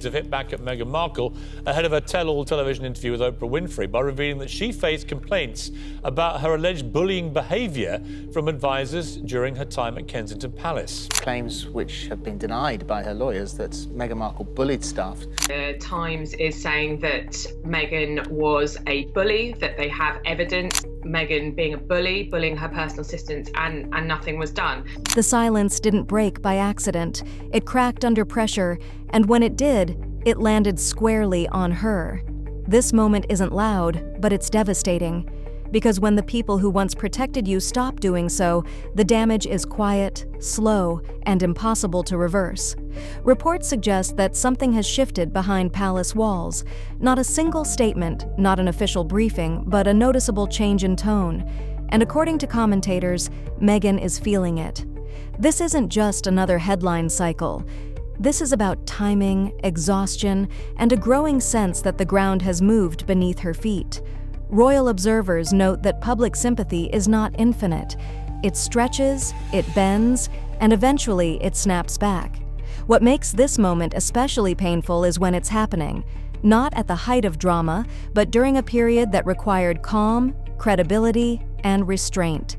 have hit back at Meghan Markle ahead of her tell-all television interview with Oprah Winfrey by revealing that she faced complaints about her alleged bullying behaviour from advisors during her time at Kensington Palace. Claims which have been denied by her lawyers that Meghan Markle bullied staff. The Times is saying that Meghan was a bully, that they have evidence. Meghan being a bully, bullying her personal assistants, and nothing was done. The silence didn't break by accident. It cracked under pressure, and when it did, it landed squarely on her. This moment isn't loud, but it's devastating. Because when the people who once protected you stop doing so, the damage is quiet, slow, and impossible to reverse. Reports suggest that something has shifted behind palace walls. Not a single statement, not an official briefing, but a noticeable change in tone. And according to commentators, Meghan is feeling it. This isn't just another headline cycle. This is about timing, exhaustion, and a growing sense that the ground has moved beneath her feet. Royal observers note that public sympathy is not infinite. It stretches, it bends, and eventually it snaps back. What makes this moment especially painful is when it's happening, not at the height of drama, but during a period that required calm, credibility, and restraint.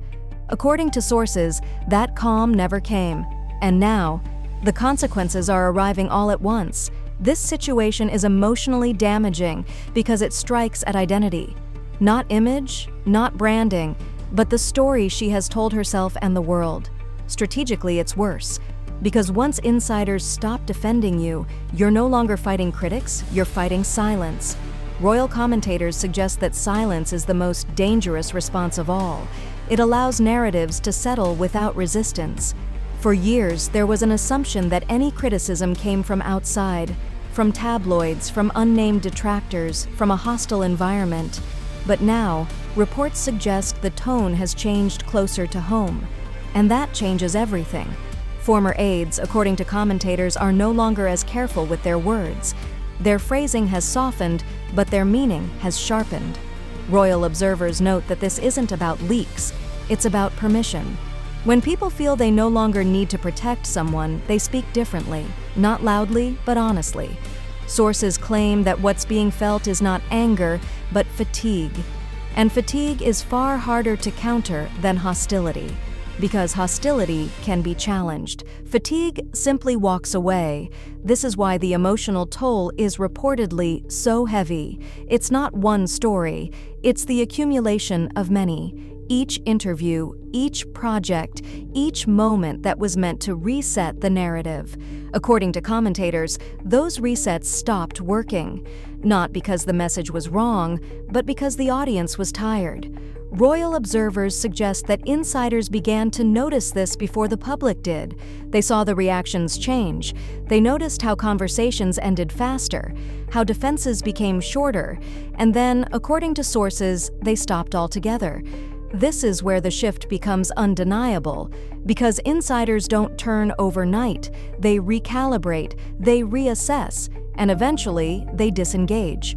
According to sources, that calm never came, and now, the consequences are arriving all at once. This situation is emotionally damaging because it strikes at identity. Not image, not branding, but the story she has told herself and the world. Strategically, it's worse, because once insiders stop defending you, you're no longer fighting critics, you're fighting silence. Royal commentators suggest that silence is the most dangerous response of all. It allows narratives to settle without resistance. For years, there was an assumption that any criticism came from outside, from tabloids, from unnamed detractors, from a hostile environment. But now, reports suggest the tone has changed closer to home, and that changes everything. Former aides, according to commentators, are no longer as careful with their words. Their phrasing has softened, but their meaning has sharpened. Royal observers note that this isn't about leaks, it's about permission. When people feel they no longer need to protect someone, they speak differently, not loudly, but honestly. Sources claim that what's being felt is not anger, but fatigue. And fatigue is far harder to counter than hostility, because hostility can be challenged. Fatigue simply walks away. This is why the emotional toll is reportedly so heavy. It's not one story, it's the accumulation of many. Each interview, each project, each moment that was meant to reset the narrative. According to commentators, those resets stopped working. Not because the message was wrong, but because the audience was tired. Royal observers suggest that insiders began to notice this before the public did. They saw the reactions change. They noticed how conversations ended faster, how defenses became shorter, and then, according to sources, they stopped altogether. This is where the shift becomes undeniable, because insiders don't turn overnight. They recalibrate, they reassess, and eventually they disengage.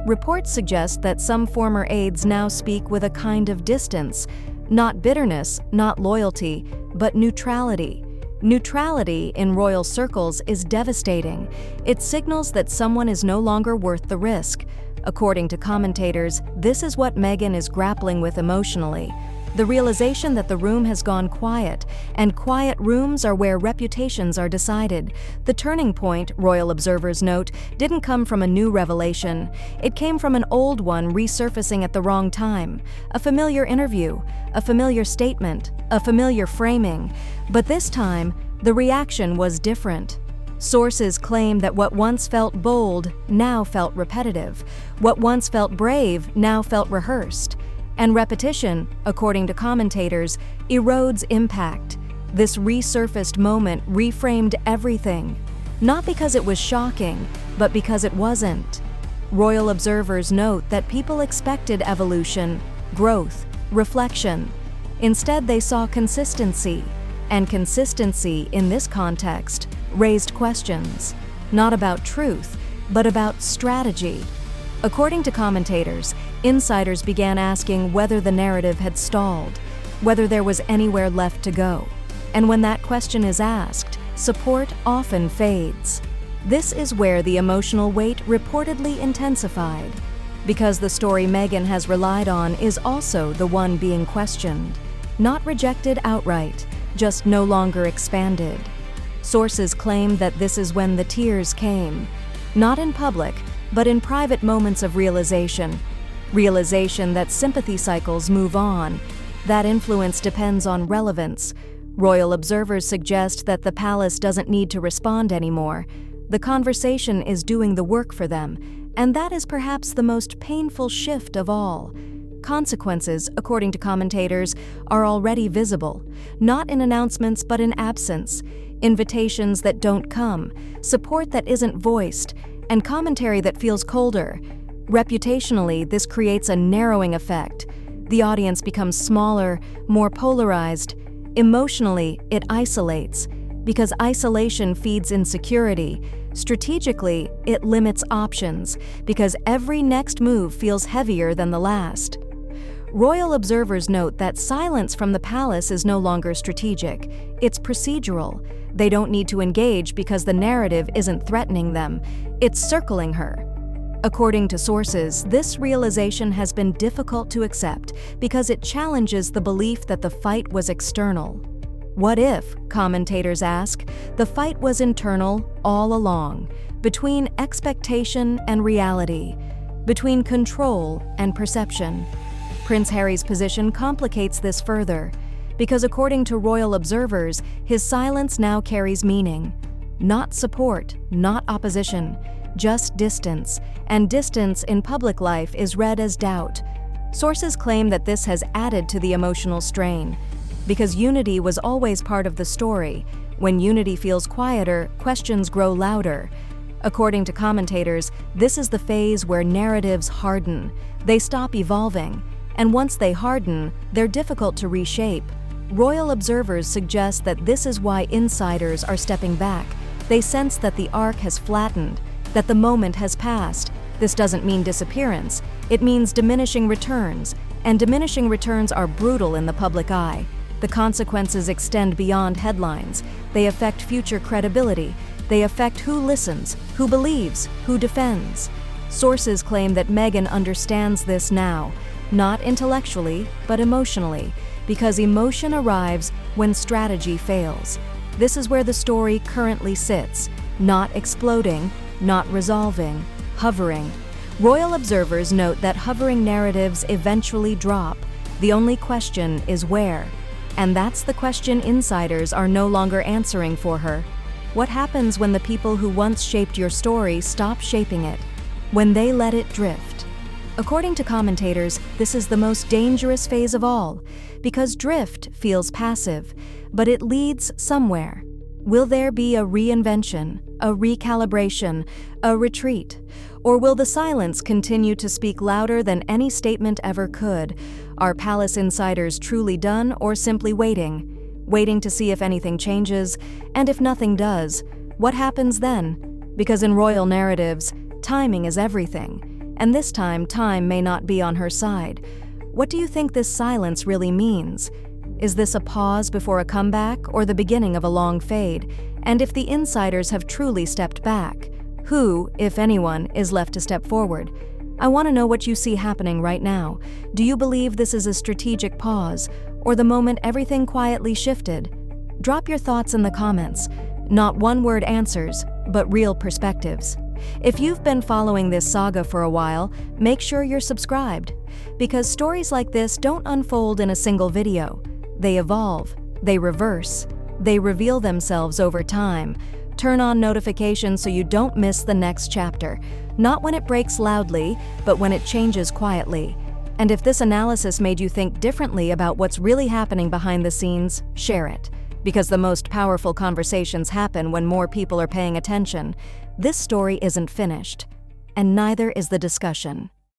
Reports suggest that some former aides now speak with a kind of distance, not bitterness, not loyalty, but neutrality. Neutrality in royal circles is devastating. It signals that someone is no longer worth the risk. According to commentators, this is what Meghan is grappling with emotionally. The realization that the room has gone quiet, and quiet rooms are where reputations are decided. The turning point, royal observers note, didn't come from a new revelation. It came from an old one resurfacing at the wrong time. A familiar interview, a familiar statement, a familiar framing. But this time, the reaction was different. Sources claim that what once felt bold now felt repetitive. What once felt brave now felt rehearsed. And repetition, according to commentators, erodes impact. This resurfaced moment reframed everything. Not because it was shocking, but because it wasn't. Royal observers note that people expected evolution, growth, reflection. Instead, they saw consistency. And consistency, in this context, raised questions, not about truth, but about strategy. According to commentators, insiders began asking whether the narrative had stalled, whether there was anywhere left to go. And when that question is asked, support often fades. This is where the emotional weight reportedly intensified, because the story Meghan has relied on is also the one being questioned. Not rejected outright, just no longer expanded. Sources claim that this is when the tears came, not in public, but in private moments of realization. Realization that sympathy cycles move on. That influence depends on relevance. Royal observers suggest that the palace doesn't need to respond anymore. The conversation is doing the work for them, and that is perhaps the most painful shift of all. Consequences, according to commentators, are already visible, not in announcements but in absence, invitations that don't come, support that isn't voiced, and commentary that feels colder. Reputationally, this creates a narrowing effect. The audience becomes smaller, more polarized. Emotionally, it isolates, because isolation feeds insecurity. Strategically, it limits options, because every next move feels heavier than the last. Royal observers note that silence from the palace is no longer strategic, it's procedural. They don't need to engage because the narrative isn't threatening them, it's circling her. According to sources, this realization has been difficult to accept because it challenges the belief that the fight was external. What if, commentators ask, the fight was internal all along, between expectation and reality, between control and perception? Prince Harry's position complicates this further, because according to royal observers, his silence now carries meaning. Not support, not opposition, just distance, and distance in public life is read as doubt. Sources claim that this has added to the emotional strain, because unity was always part of the story. When unity feels quieter, questions grow louder. According to commentators, this is the phase where narratives harden. They stop evolving, and once they harden, they're difficult to reshape. Royal observers suggest that this is why insiders are stepping back. They sense that the arc has flattened, that the moment has passed. This doesn't mean disappearance. It means diminishing returns, and diminishing returns are brutal in the public eye. The consequences extend beyond headlines. They affect future credibility. They affect who listens, who believes, who defends. Sources claim that Meghan understands this now, not intellectually, but emotionally, because emotion arrives when strategy fails. This is where the story currently sits, not exploding, not resolving, hovering. Royal observers note that hovering narratives eventually drop. The only question is where. And that's the question insiders are no longer answering for her. What happens when the people who once shaped your story stop shaping it? When they let it drift? According to commentators, this is the most dangerous phase of all, because drift feels passive, but it leads somewhere. Will there be a reinvention, a recalibration, a retreat? Or will the silence continue to speak louder than any statement ever could? Are palace insiders truly done or simply waiting? Waiting to see if anything changes, and if nothing does, what happens then? Because in royal narratives, timing is everything, and this time time may not be on her side. What do you think this silence really means? Is this a pause before a comeback or the beginning of a long fade? And if the insiders have truly stepped back, who, if anyone, is left to step forward? I want to know what you see happening right now. Do you believe this is a strategic pause, or the moment everything quietly shifted? Drop your thoughts in the comments. Not one-word answers, but real perspectives. If you've been following this saga for a while, make sure you're subscribed, because stories like this don't unfold in a single video. They evolve, they reverse, they reveal themselves over time. Turn on notifications so you don't miss the next chapter. Not when it breaks loudly, but when it changes quietly. And if this analysis made you think differently about what's really happening behind the scenes, share it. Because the most powerful conversations happen when more people are paying attention. This story isn't finished, and neither is the discussion.